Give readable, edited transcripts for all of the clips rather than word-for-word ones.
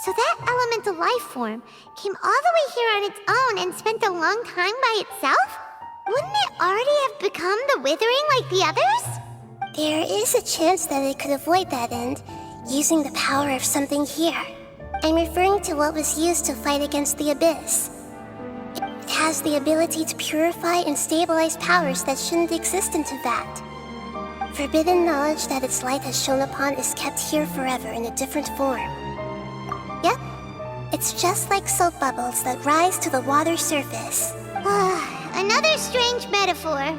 So that elemental life form came all the way here on its own and spent a long time by itself? Wouldn't it already have become the Withering like the others? There is a chance that it could avoid that end, using the power of something here. I'm referring to what was used to fight against the Abyss. It has the ability to purify and stabilize powers that shouldn't exist in Teyvat. Forbidden knowledge that its light has shone upon is kept here forever in a different form. Yep, it's just like soap bubbles that rise to the water surface. Another strange metaphor,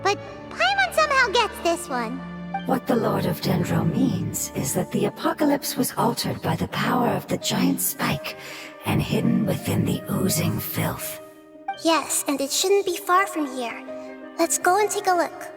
but Paimon somehow gets this one. What the Lord of Dendro means is that the apocalypse was altered by the power of the giant spike and hidden within the oozing filth. Yes, and it shouldn't be far from here. Let's go and take a look.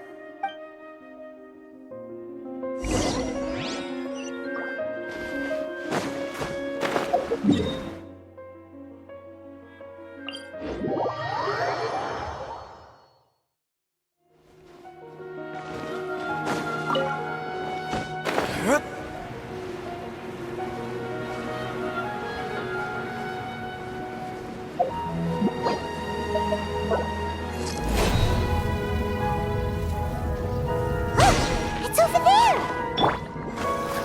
It's over there!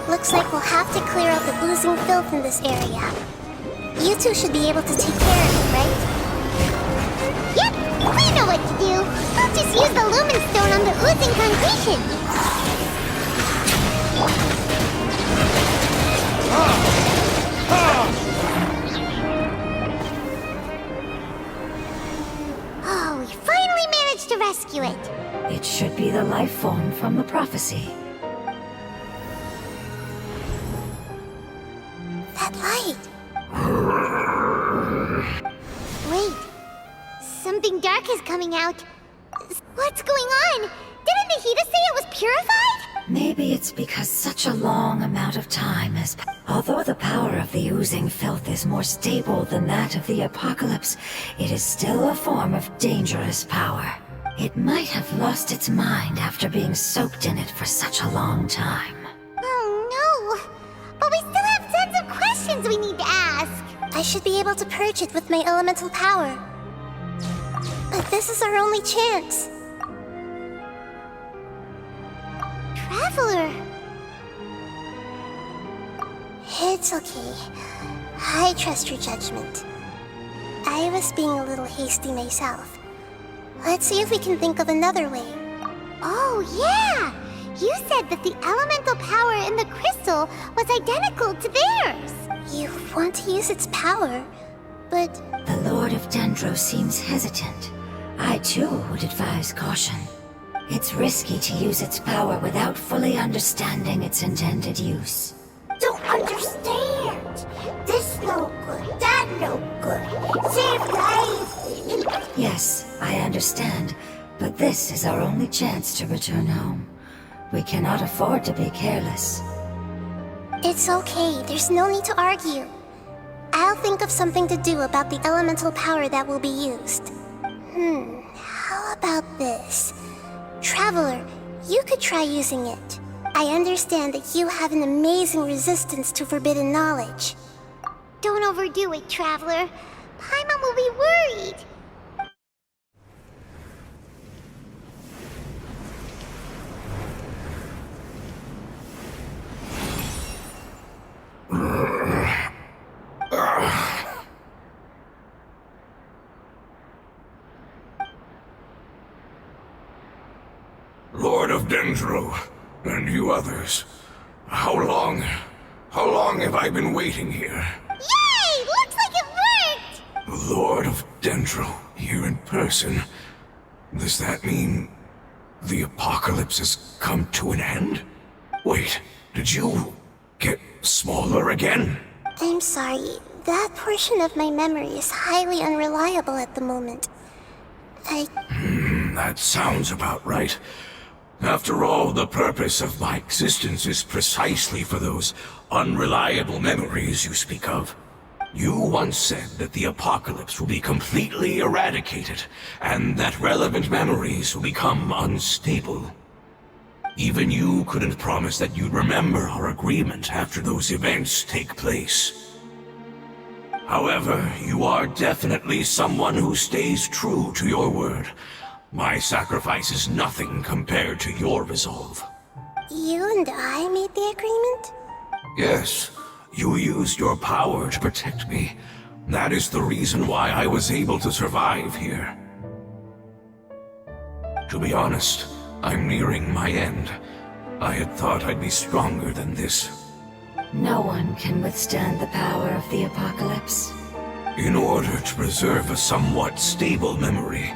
Looks like we'll have to clear out the oozing filth in this area. You two should be able to take care of it, right? Yep, we know what to do. I'll just use the Lumen Stone on the oozing concretion. Oh, we finally managed to rescue it. It should be the life form from the prophecy. That light! Wait, something dark is coming out. What's going on? Didn't Nahida say it was purified? Maybe it's because such a long amount of time has passed. Although the power of the oozing filth is more stable than that of the apocalypse, it is still a form of dangerous power. It might have lost its mind after being soaked in it for such a long time. Oh no! But we still have tons of questions we need to ask. I should be able to purge it with my elemental power. But this is our only chance. Traveler! It's okay. I trust your judgment. I was being a little hasty myself. Let's see if we can think of another way. Oh yeah! You said that the elemental power in the crystal was identical to theirs. You want to use its power, but... The Lord of Dendro seems hesitant. I too would advise caution. It's risky to use its power without fully understanding its intended use. Don't understand! This no good, that no good. Save lives! Yes, I understand, but this is our only chance to return home. We cannot afford to be careless. It's okay, there's no need to argue. I'll think of something to do about the elemental power that will be used. How about this? Traveler, you could try using it. I understand that you have an amazing resistance to forbidden knowledge. Don't overdo it, Traveler. Paimon will be worried. Lord of Dendro, and you others, how long have I been waiting here? Yay! Looks like it worked! Lord of Dendro, here in person. Does that mean the apocalypse has come to an end? Wait, did you get smaller again? I'm sorry, that portion of my memory is highly unreliable at the moment. That sounds about right. After all, the purpose of my existence is precisely for those unreliable memories you speak of. You once said that the apocalypse will be completely eradicated, and that relevant memories will become unstable. Even you couldn't promise that you'd remember our agreement after those events take place. However, you are definitely someone who stays true to your word. My sacrifice is nothing compared to your resolve. You and I made the agreement? Yes, you used your power to protect me. That is the reason why I was able to survive here. To be honest, I'm nearing my end. I had thought I'd be stronger than this. No one can withstand the power of the apocalypse. In order to preserve a somewhat stable memory,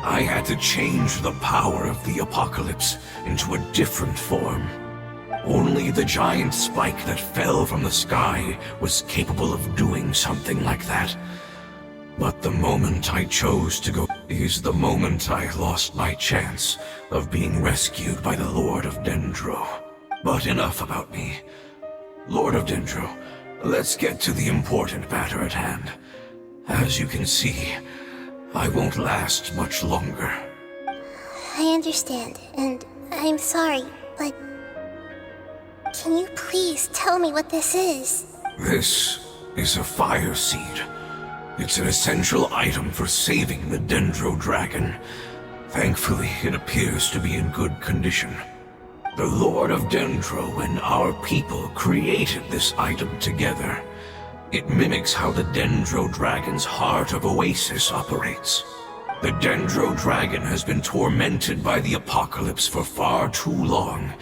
I had to change the power of the apocalypse into a different form. Only the giant spike that fell from the sky was capable of doing something like that. But the moment I chose to go is the moment I lost my chance of being rescued by the Lord of Dendro. But enough about me. Lord of Dendro, let's get to the important matter at hand. As you can see, I won't last much longer. I understand, and I'm sorry, but... Can you please tell me what this is? This is a fire seed. It's an essential item for saving the Dendro Dragon. Thankfully, it appears to be in good condition. The Lord of Dendro and our people created this item together. It mimics how the Dendro Dragon's Heart of Oasis operates. The Dendro Dragon has been tormented by the apocalypse for far too long.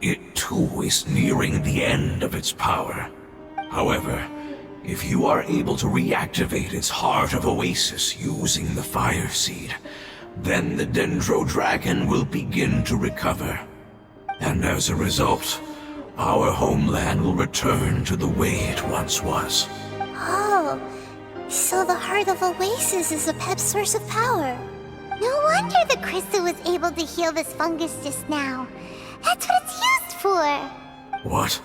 It too is nearing the end of its power. However, if you are able to reactivate its Heart of Oasis using the Fire Seed, then the Dendro Dragon will begin to recover. And as a result, our homeland will return to the way it once was. Oh, so the Heart of Oasis is a pep source of power. No wonder the crystal was able to heal this fungus just now. That's what it's used for. What?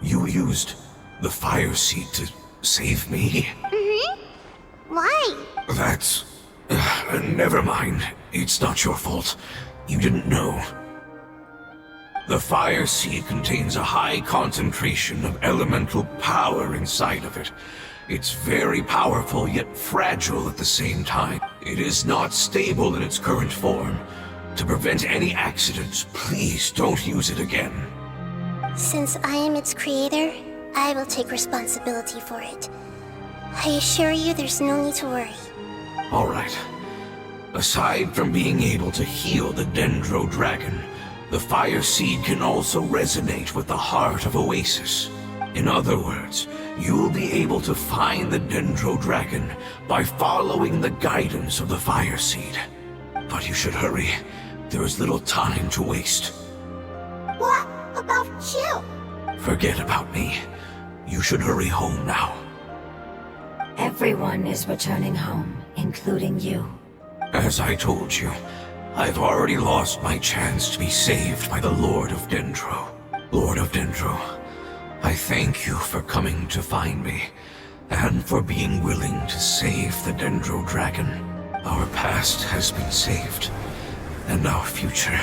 You used the Fire Seed to save me? Why? That's... never mind. It's not your fault. You didn't know. The Fire Seed contains a high concentration of elemental power inside of it. It's very powerful, yet fragile at the same time. It is not stable in its current form. To prevent any accidents, please don't use it again. Since I am its creator, I will take responsibility for it. I assure you there's no need to worry. Alright. Aside from being able to heal the Dendro Dragon, the Fire Seed can also resonate with the Heart of Oasis. In other words, you'll be able to find the Dendro Dragon by following the guidance of the Fire Seed. But you should hurry. There is little time to waste. What about you? Forget about me. You should hurry home now. Everyone is returning home, including you. As I told you, I've already lost my chance to be saved by the Lord of Dendro. Lord of Dendro, I thank you for coming to find me, and for being willing to save the Dendro Dragon. Our past has been saved, and our future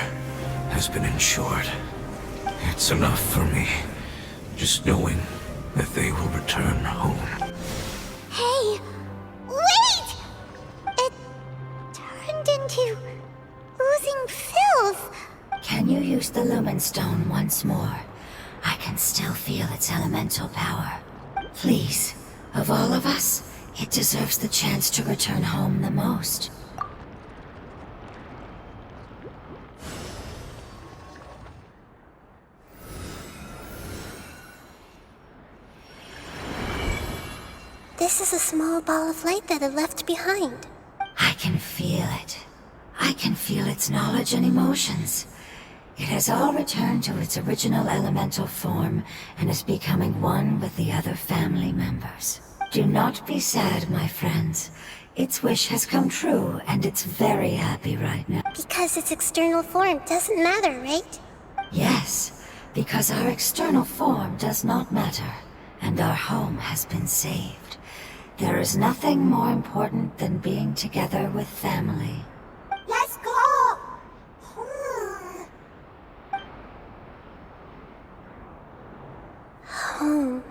has been ensured. It's enough for me, just knowing that they will return home. Hey, wait! It turned into oozing filth. Can you use the Lumen Stone once more? I can still feel its elemental power. Please, of all of us, it deserves the chance to return home the most. This is a small ball of light that it left behind. I can feel it. I can feel its knowledge and emotions. It has all returned to its original elemental form and is becoming one with the other family members. Do not be sad, my friends. Its wish has come true, and it's very happy right now. Because its external form doesn't matter, right? Yes, because our external form does not matter, and our home has been saved. There is nothing more important than being together with family. Let's go! Home.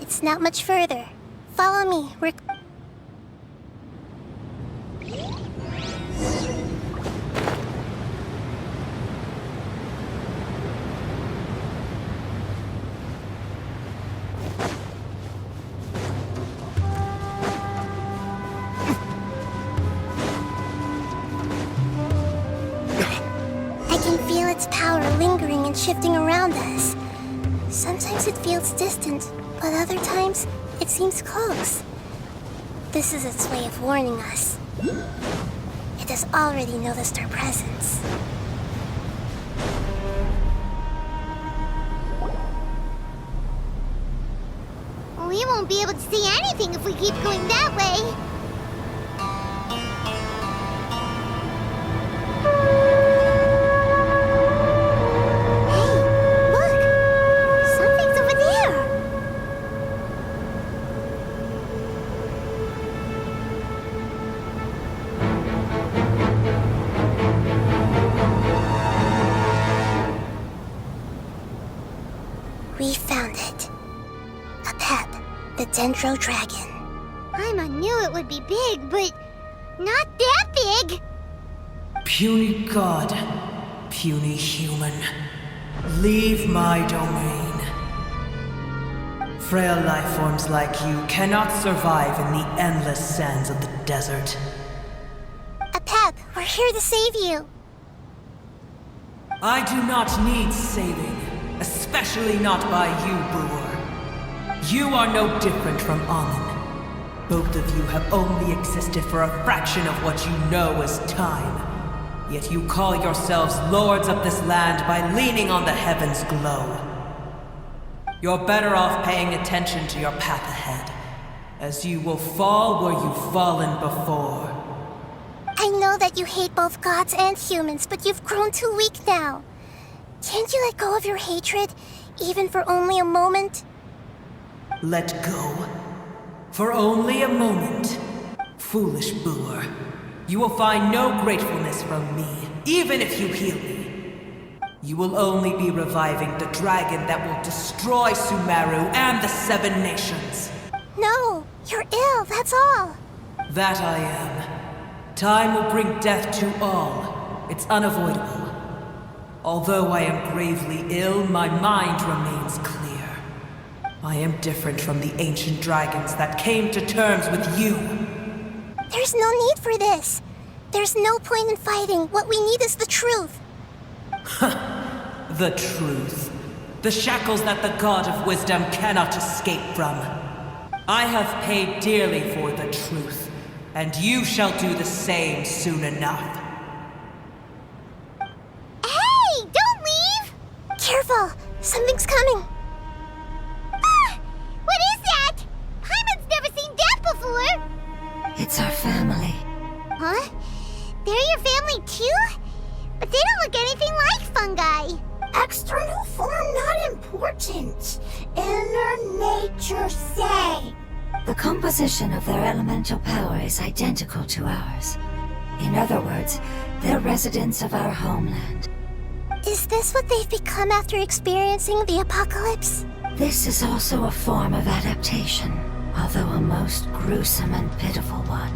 It's not much further. Follow me. I can feel its power lingering and shifting around us. Sometimes it feels distant, but other times it seems close. This is its way of warning us. It has already noticed our presence. We won't be able to see anything if we keep going that way. Hey, look! Something's over there! We found it. A pep, the Dendro Dragon. Paimon knew it would be big, but not that big! Puny god, puny human, leave my domain. Frail life forms like you cannot survive in the endless sands of the desert. A pep, we're here to save you. I do not need saving, especially not by you, Brewer. You are no different from Amun. Both of you have only existed for a fraction of what you know as time. Yet you call yourselves lords of this land by leaning on the heavens' glow. You're better off paying attention to your path ahead, as you will fall where you've fallen before. I know that you hate both gods and humans, but you've grown too weak now. Can't you let go of your hatred, even for only a moment? Let go? For only a moment? Foolish Brewer. You will find no gratefulness from me, even if you heal me. You will only be reviving the dragon that will destroy Sumeru and the Seven Nations. No, you're ill, that's all. That I am. Time will bring death to all. It's unavoidable. Although I am gravely ill, my mind remains clear. I am different from the ancient dragons that came to terms with you. There's no need for this. There's no point in fighting. What we need is the truth. The truth. The shackles that the God of Wisdom cannot escape from. I have paid dearly for the truth, and you shall do the same soon enough. Hey, don't leave! Careful, something's coming. Ah, what is that? Paimon's never seen that before! It's our family. Huh? They're your family too? But they don't look anything like fungi. External form not important. Inner nature say. The composition of their elemental power is identical to ours. In other words, they're residents of our homeland. Is this what they've become after experiencing the apocalypse? This is also a form of adaptation, although a most gruesome and pitiful one.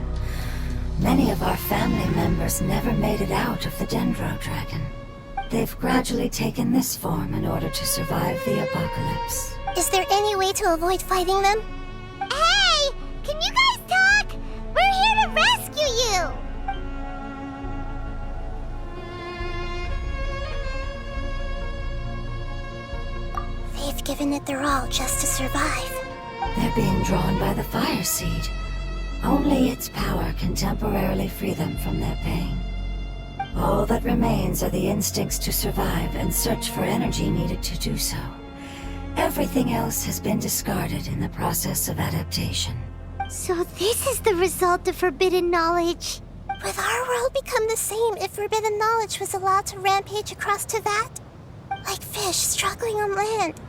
Many of our family members never made it out of the Dendro Dragon. They've gradually taken this form in order to survive the apocalypse. Is there any way to avoid fighting them? Hey! Can you guys talk? We're here to rescue you! They've given it their all just to survive. They're being drawn by the fire seed. Only its power can temporarily free them from their pain. All that remains are the instincts to survive and search for energy needed to do so. Everything else has been discarded in the process of adaptation. So this is the result of forbidden knowledge. Would our world become the same if forbidden knowledge was allowed to rampage across Tevat? Like fish struggling on land,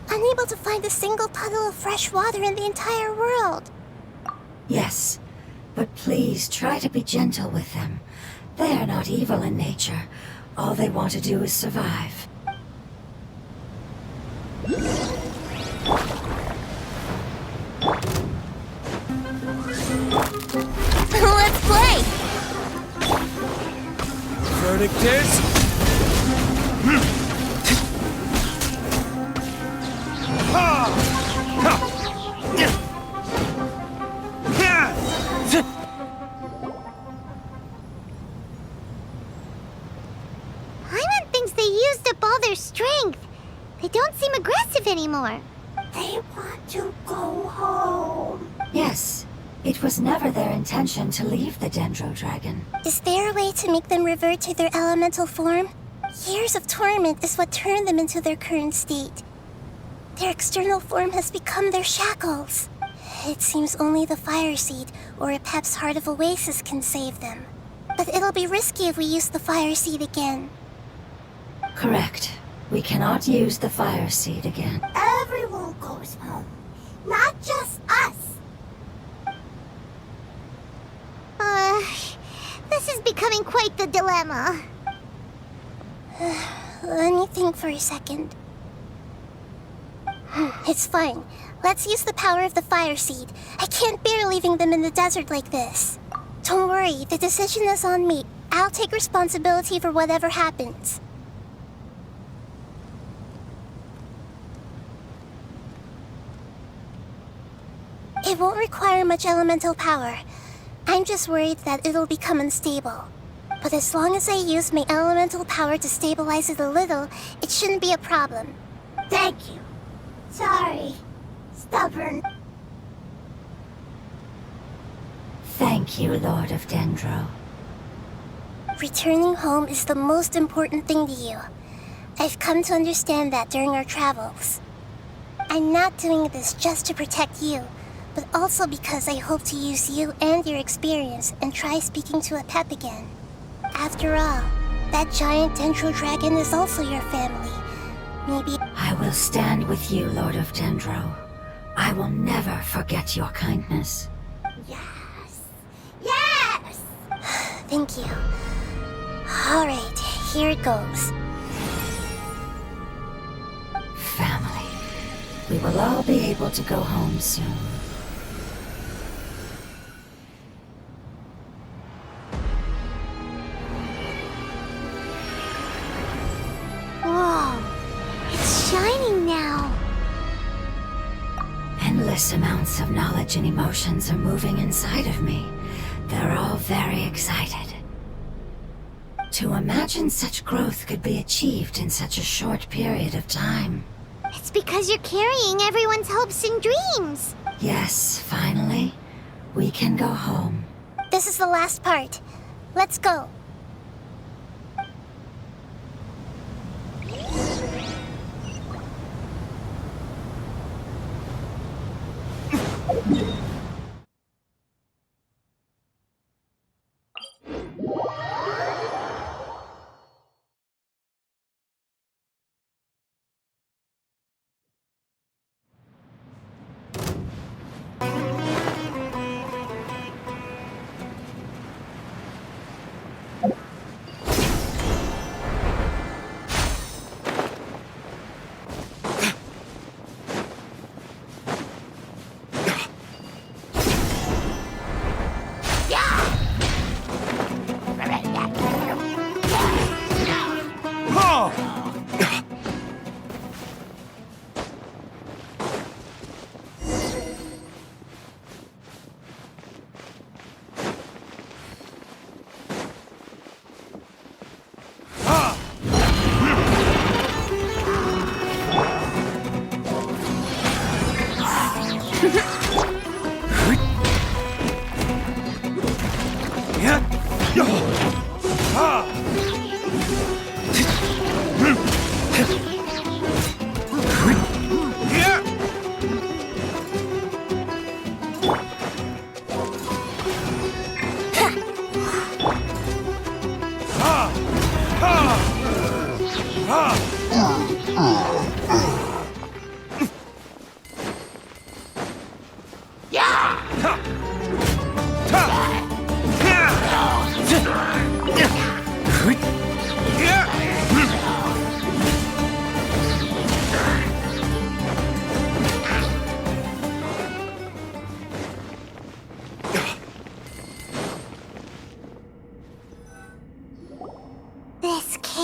unable to find a single puddle of fresh water in the entire world. Yes, but please try to be gentle with them. They are not evil in nature. All they want to do is survive. Victors? Paimon thinks they used up all their strength. They don't seem aggressive anymore. They want to go home. Yes, it was never their intention to leave the Dendro Dragon. Is there a way to make them revert to their elemental form? Years of torment is what turned them into their current state. Their external form has become their shackles. It seems only the Fire Seed or Epep's Heart of Oasis can save them. But it'll be risky if we use the Fire Seed again. Correct. We cannot use the Fire Seed again. Everyone goes home. Not just us. This is becoming quite the dilemma. Let me think for a second. It's fine. Let's use the power of the Fire Seed. I can't bear leaving them in the desert like this. Don't worry, the decision is on me. I'll take responsibility for whatever happens. It won't require much elemental power. I'm just worried that it'll become unstable. But as long as I use my elemental power to stabilize it a little, it shouldn't be a problem. Thank you. Sorry. Stubborn. Thank you, Lord of Dendro. Returning home is the most important thing to you. I've come to understand that during our travels. I'm not doing this just to protect you, but also because I hope to use you and your experience and try speaking to Epep again. After all, that giant Dendro Dragon is also your family. Maybe... I will stand with you, Lord of Dendro. I will never forget your kindness. Yes. Yes! Thank you. Alright, here it goes. Family. We will all be able to go home soon. Whoa, it's shining now. Endless amounts of knowledge and emotions are moving inside of me. They're all very excited. To imagine such growth could be achieved in such a short period of time. It's because you're carrying everyone's hopes and dreams. Yes, finally, we can go home. This is the last part. Let's go.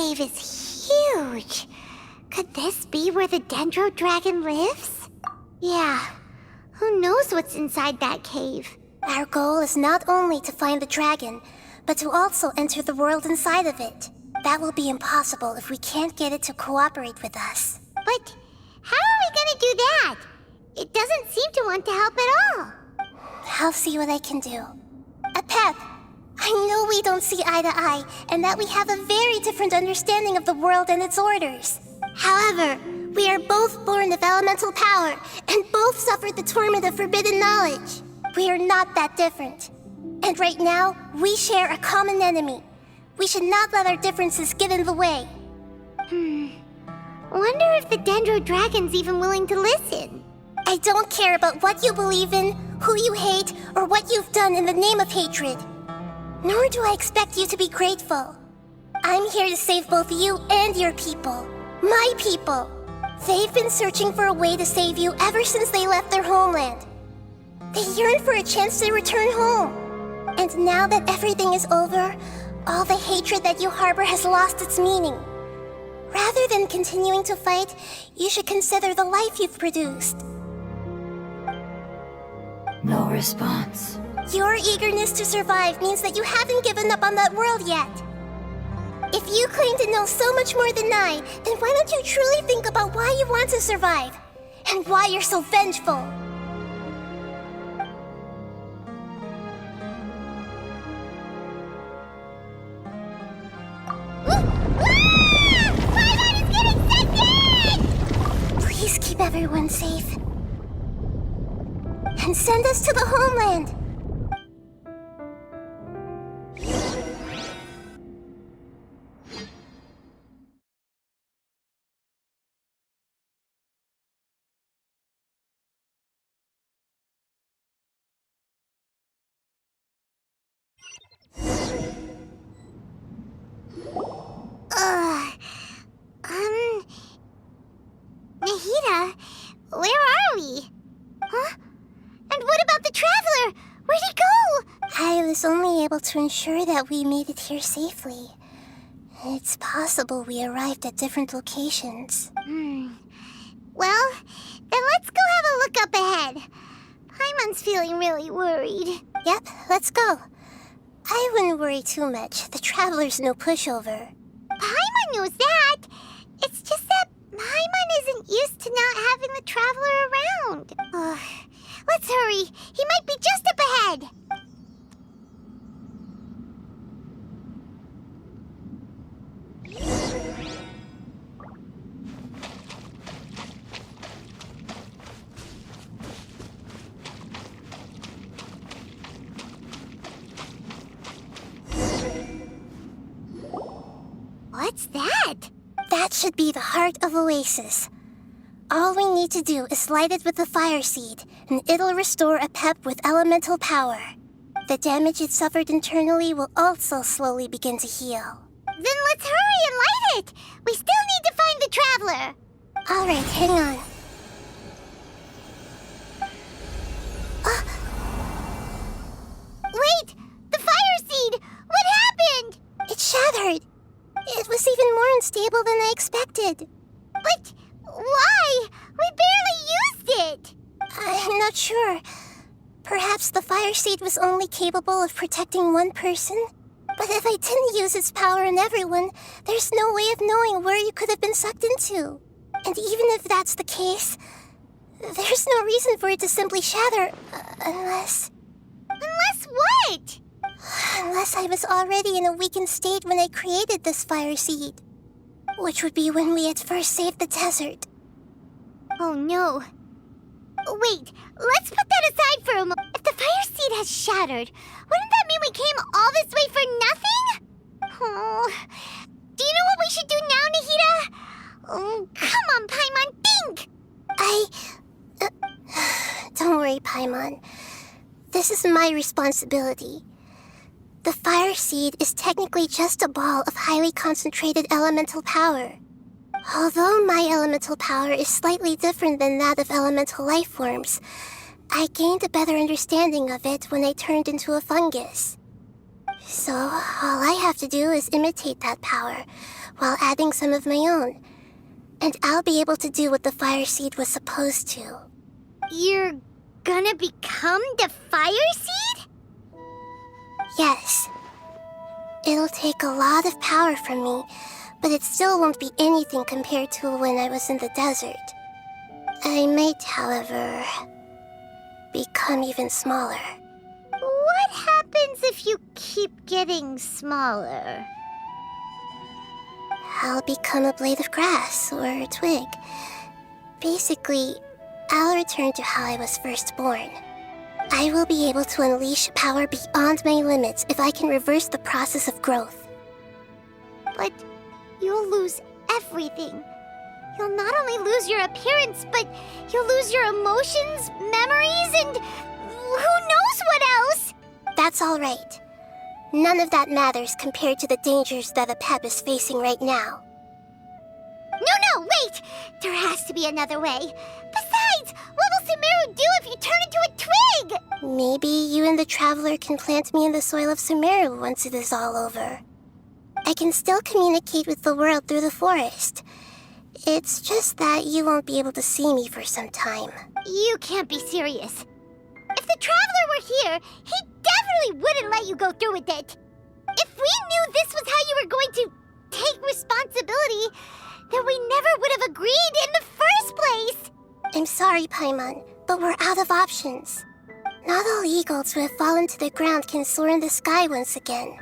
cave is huge. Could this be where the Dendro Dragon lives? Yeah, who knows what's inside that cave? Our goal is not only to find the dragon, but to also enter the world inside of it. That will be impossible if we can't get it to cooperate with us. But how are we gonna do that? It doesn't seem to want to help at all. I'll see what I can do. Pep, I know we don't see eye to eye, and that we have a very different understanding of the world and its orders. However, we are both born of elemental power, and both suffered the torment of forbidden knowledge. We are not that different. And right now, we share a common enemy. We should not let our differences get in the way. Wonder if the Dendro Dragon's even willing to listen. I don't care about what you believe in, who you hate, or what you've done in the name of hatred. Nor do I expect you to be grateful. I'm here to save both you and your people. My people. They've been searching for a way to save you ever since they left their homeland. They yearn for a chance to return home. And now that everything is over, all the hatred that you harbor has lost its meaning. Rather than continuing to fight, you should consider the life you've produced. No response. Your eagerness to survive means that you haven't given up on that world yet. If you claim to know so much more than I, then why don't you truly think about why you want to survive? And why you're so vengeful? Please keep everyone safe. And send us to the homeland. Nahida, where are we? Huh? And what about the Traveler? Where'd he go? I was only able to ensure that we made it here safely. It's possible we arrived at different locations. Well, then let's go have a look up ahead. Paimon's feeling really worried. Yep, let's go. I wouldn't worry too much. The Traveler's no pushover. Paimon knows that. It's just that Paimon isn't used to not having the Traveler around. Let's hurry. He might be just up ahead. What's that? That should be the heart of Oasis. All we need to do is light it with the fire seed, and it'll restore a pep with elemental power. The damage it suffered internally will also slowly begin to heal. Then let's hurry and light it! We still need to find the Traveler! Alright, hang on. Wait! The fire seed! What happened? It shattered! It was even more unstable than I expected. But why? We barely used it! I'm not sure. Perhaps the fire seed was only capable of protecting one person? But if I didn't use its power on everyone, there's no way of knowing where you could have been sucked into. And even if that's the case, there's no reason for it to simply shatter, unless... Unless what? Unless I was already in a weakened state when I created this fire seed. Which would be when we had first saved the desert. Oh no. Wait, let's put that aside for a moment. If the fire seed has shattered, wouldn't that mean we came all this way for nothing? Oh, do you know what we should do now, Nahida? Oh, come on, Paimon, think! Don't worry, Paimon. This is my responsibility. The fire seed is technically just a ball of highly concentrated elemental power. Although my elemental power is slightly different than that of elemental life forms, I gained a better understanding of it when I turned into a fungus. So, all I have to do is imitate that power, while adding some of my own. And I'll be able to do what the Fire Seed was supposed to. You're gonna become the Fire Seed? Yes. It'll take a lot of power from me, but it still won't be anything compared to when I was in the desert. I might, however, become even smaller. What happens if you keep getting smaller? I'll become a blade of grass or a twig. Basically, I'll return to how I was first born. I will be able to unleash power beyond my limits if I can reverse the process of growth. But you'll lose everything. You'll not only lose your appearance, but you'll lose your emotions, memories, and who knows what else? That's all right. None of that matters compared to the dangers that a pep is facing right now. No, wait! There has to be another way. Besides, what will Sumeru do if you turn into a twig? Maybe you and the Traveler can plant me in the soil of Sumeru once it is all over. I can still communicate with the world through the forest. It's just that you won't be able to see me for some time. You can't be serious. If the Traveler were here, he definitely wouldn't let you go through with it. If we knew this was how you were going to take responsibility, then we never would have agreed in the first place. I'm sorry, Paimon, but we're out of options. Not all eagles who have fallen to the ground can soar in the sky once again.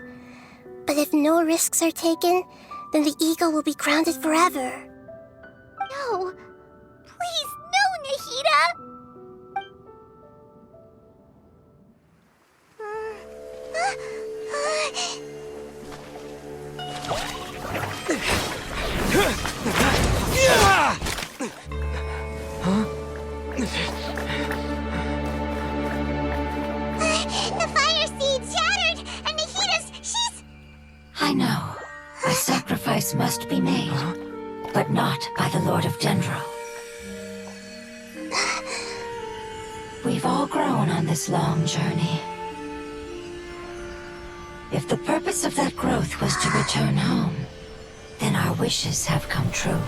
But if no risks are taken, then the eagle will be grounded forever. No. Please, no, Nahida! The Fire Seed shattered, and she's... I know. A sacrifice must be made, but not by the Lord of Dendro. We've all grown on this long journey. If the purpose of that growth was to return home, then our wishes have come true.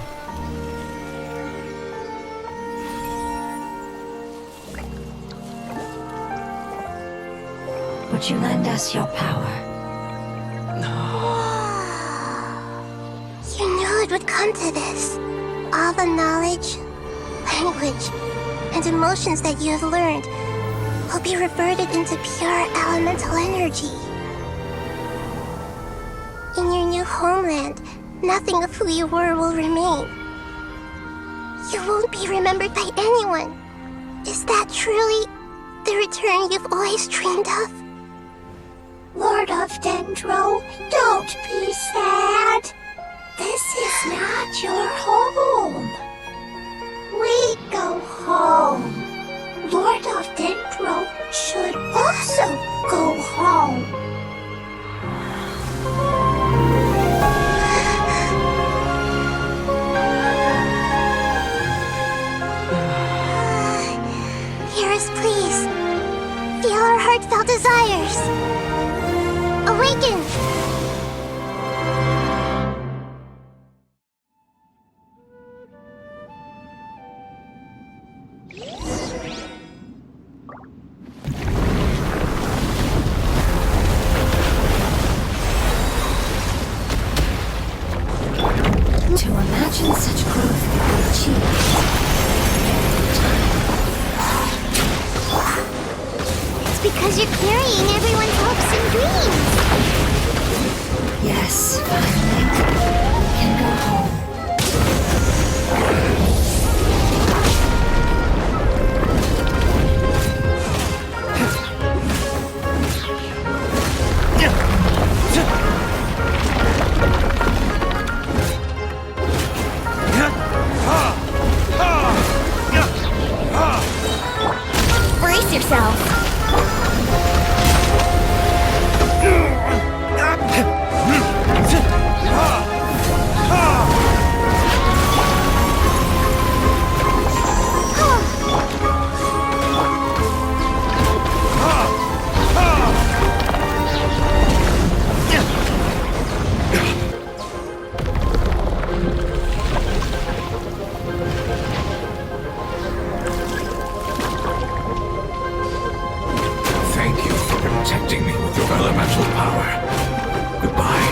Would you lend us your power? You knew it would come to this. All the knowledge, language, and emotions that you have learned will be reverted into pure elemental energy. In your new homeland, nothing of who you were will remain. You won't be remembered by anyone. Is that truly the return you've always dreamed of? Lord of Dendro, don't be sad. This is not your home. We go home. Lord of Dendro should also go home. Hear us, please. Feel our heartfelt desires. Awaken! elemental power. Goodbye.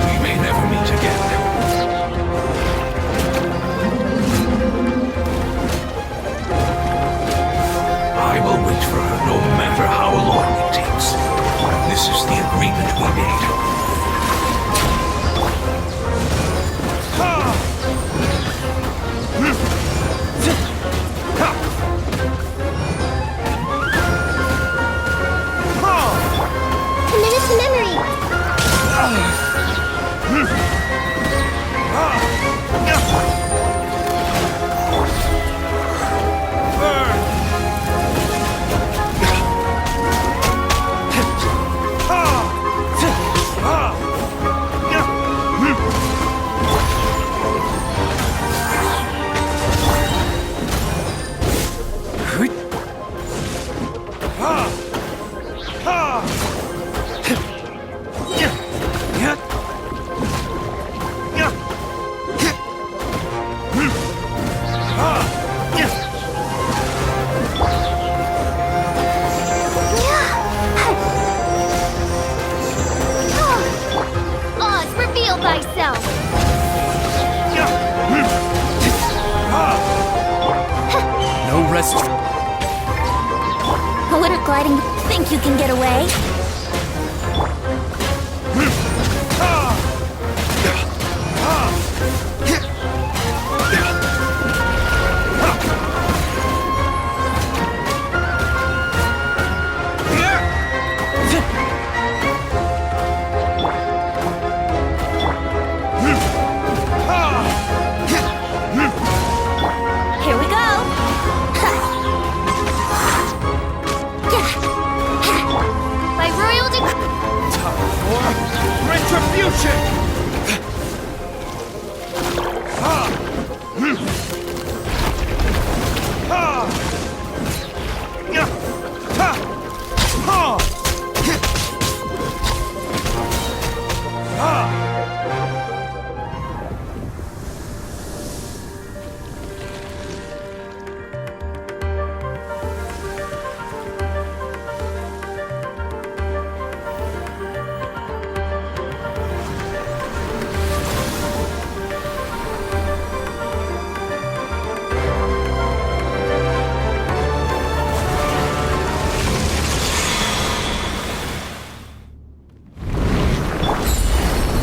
We may never meet again. I will wait for her no matter how long it takes. This is the agreement we made. Committed to memory! Oz, reveal thyself! No rest. A little gliding. Think you can get away? Here we go! By royal decree. Time for retribution!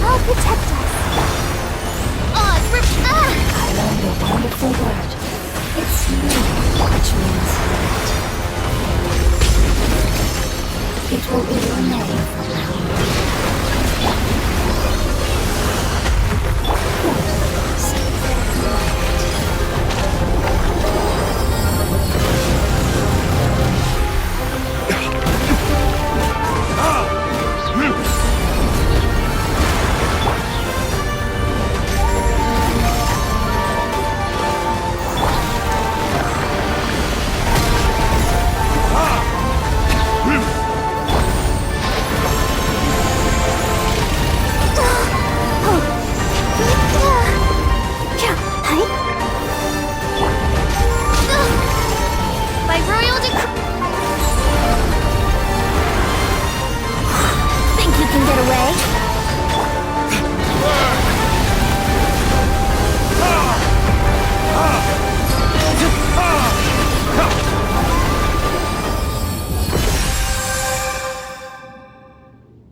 I'll protect us. Oz, I learned a wonderful word. It's new, which means light. It will be your name from now on. by royal decree. Think you can get away?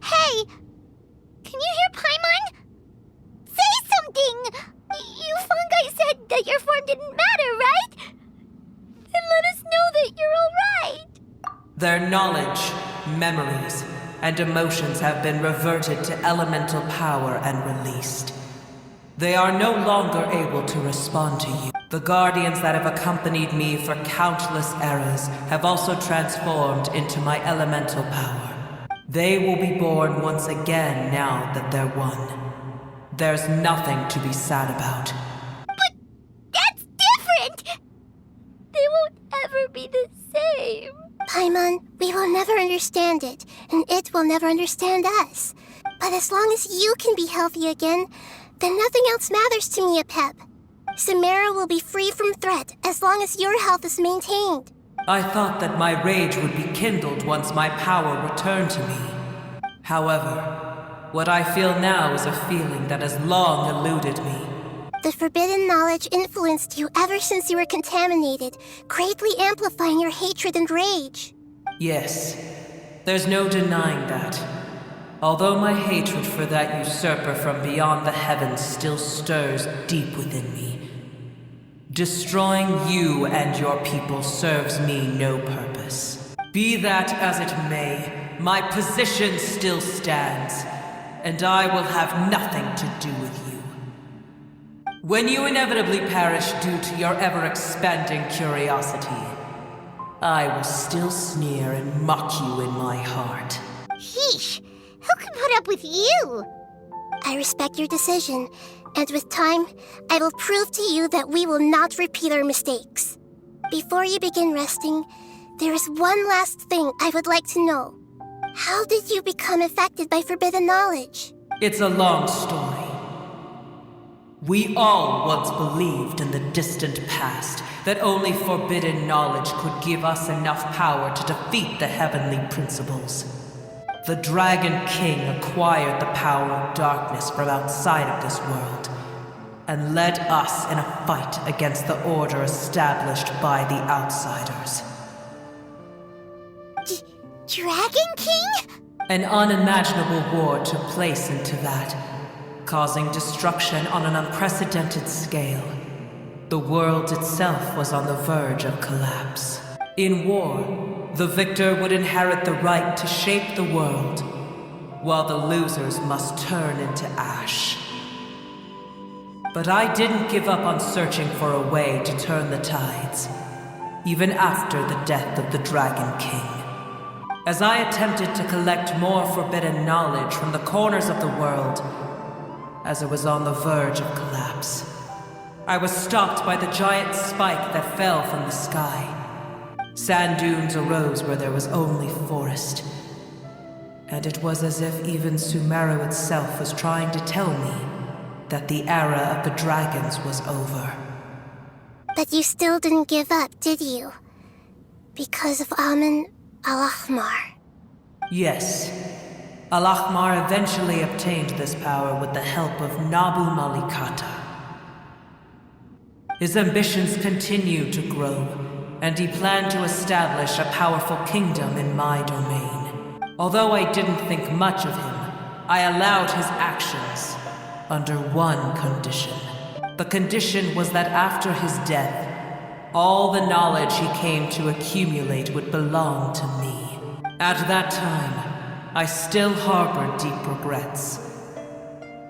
Hey! Can you hear Paimon? Say something! You fungi said that your form didn't matter, right? Then let us know that you're alright! Their knowledge, memories, and emotions have been reverted to elemental power and released. They are no longer able to respond to you. The guardians that have accompanied me for countless eras have also transformed into my elemental power. They will be born once again now that they're one. There's nothing to be sad about. But that's different! They won't ever be the same. Paimon, we will never understand it, and it will never understand us. But as long as you can be healthy again, then nothing else matters to me, Apep. Sumeru will be free from threat as long as your health is maintained. I thought that my rage would be kindled once my power returned to me. However, what I feel now is a feeling that has long eluded me. The forbidden knowledge influenced you ever since you were contaminated, greatly amplifying your hatred and rage. Yes, there's no denying that. Although my hatred for that usurper from beyond the heavens still stirs deep within me, destroying you and your people serves me no purpose. Be that as it may, my position still stands, and I will have nothing to do with you. When you inevitably perish due to your ever-expanding curiosity, I will still sneer and mock you in my heart. Heesh! Who can put up with you? I respect your decision, and with time, I will prove to you that we will not repeat our mistakes. Before you begin resting, there is one last thing I would like to know. How did you become affected by forbidden knowledge? It's a long story. We all once believed in the distant past that only forbidden knowledge could give us enough power to defeat the heavenly principles. The Dragon King acquired the power of darkness from outside of this world, and led us in a fight against the order established by the outsiders. Dragon King? An unimaginable war took place into that, causing destruction on an unprecedented scale. The world itself was on the verge of collapse. In war, the victor would inherit the right to shape the world, while the losers must turn into ash. But I didn't give up on searching for a way to turn the tides, even after the death of the Dragon King. As I attempted to collect more forbidden knowledge from the corners of the world, as it was on the verge of collapse, I was stopped by the giant spike that fell from the sky. Sand dunes arose where there was only forest, and it was as if even Sumeru itself was trying to tell me that the era of the dragons was over. But you still didn't give up, did you? Because of Amun Al-Ahmar. Yes. Al-Ahmar eventually obtained this power with the help of Nabu Malikata. His ambitions continued to grow, and he planned to establish a powerful kingdom in my domain. Although I didn't think much of him, I allowed his actions under one condition. The condition was that after his death, all the knowledge he came to accumulate would belong to me. At that time, I still harbored deep regrets.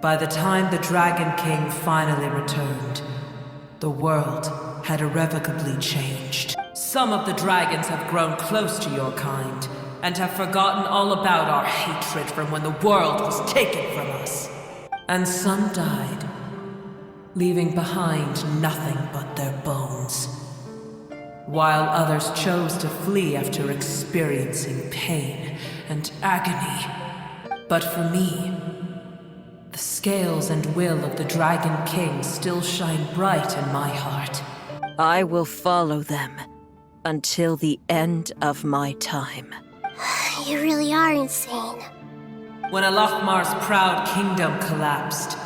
By the time the Dragon King finally returned, the world had irrevocably changed. Some of the dragons have grown close to your kind, and have forgotten all about our hatred from when the world was taken from us. And some died, leaving behind nothing but their bones, while others chose to flee after experiencing pain and agony. But for me, the scales and will of the Dragon King still shine bright in my heart. I will follow them until the end of my time. You really are insane. When Al-Ahmar's proud kingdom collapsed,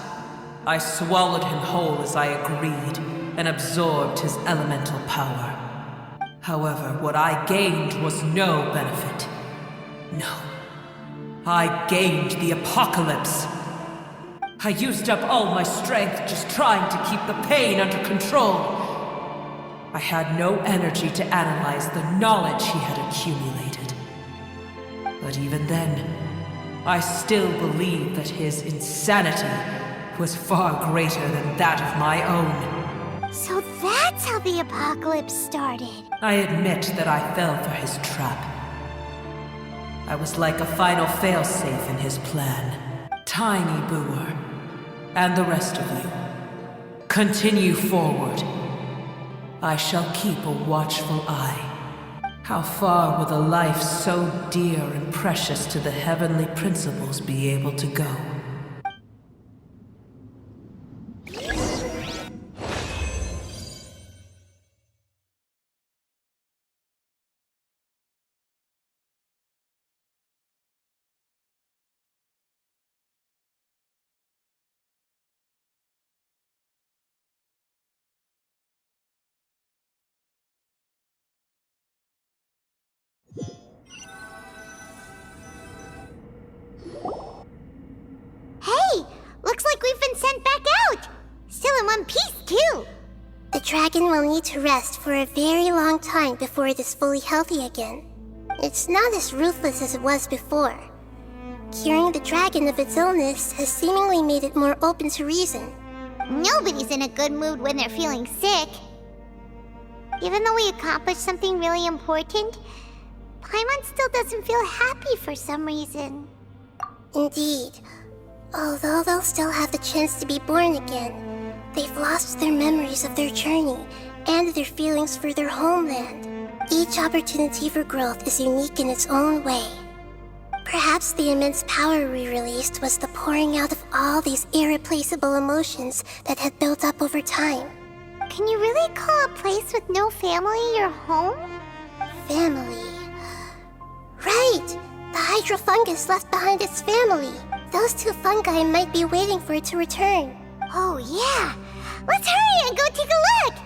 I swallowed him whole as I agreed, and absorbed his elemental power. However, what I gained was no benefit. No. I gained the apocalypse. I used up all my strength just trying to keep the pain under control. I had no energy to analyze the knowledge he had accumulated. But even then, I still believed that his insanity was far greater than that of my own. So that's how the apocalypse started. I admit that I fell for his trap. I was like a final failsafe in his plan. Tiny Boer, and the rest of you, continue forward. I shall keep a watchful eye. How far will a life so dear and precious to the heavenly principles be able to go? dragon will need to rest for a very long time before it is fully healthy again. It's not as ruthless as it was before. Curing the dragon of its illness has seemingly made it more open to reason. Nobody's in a good mood when they're feeling sick. Even though we accomplished something really important, Paimon still doesn't feel happy for some reason. Indeed. Although they'll still have the chance to be born again, they've lost their memories of their journey and their feelings for their homeland. Each opportunity for growth is unique in its own way. Perhaps the immense power we released was the pouring out of all these irreplaceable emotions that had built up over time. Can you really call a place with no family your home? Family. Right! The hydrofungus left behind its family. Those two fungi might be waiting for it to return. Oh yeah! Let's hurry and go take a look!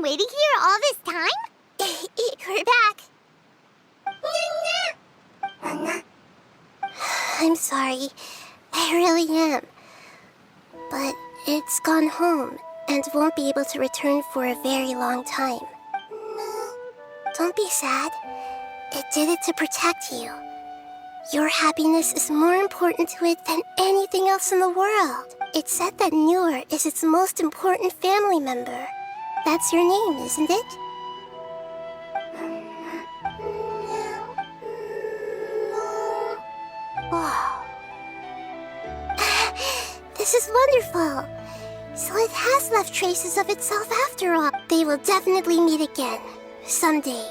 Waiting here all this time? We're back. I'm sorry. I really am. But it's gone home and won't be able to return for a very long time. Don't be sad. It did it to protect you. Your happiness is more important to it than anything else in the world. It's said that Newer is its most important family member. That's your name, isn't it? Wow. This is wonderful. So it has left traces of itself after all. They will definitely meet again, someday.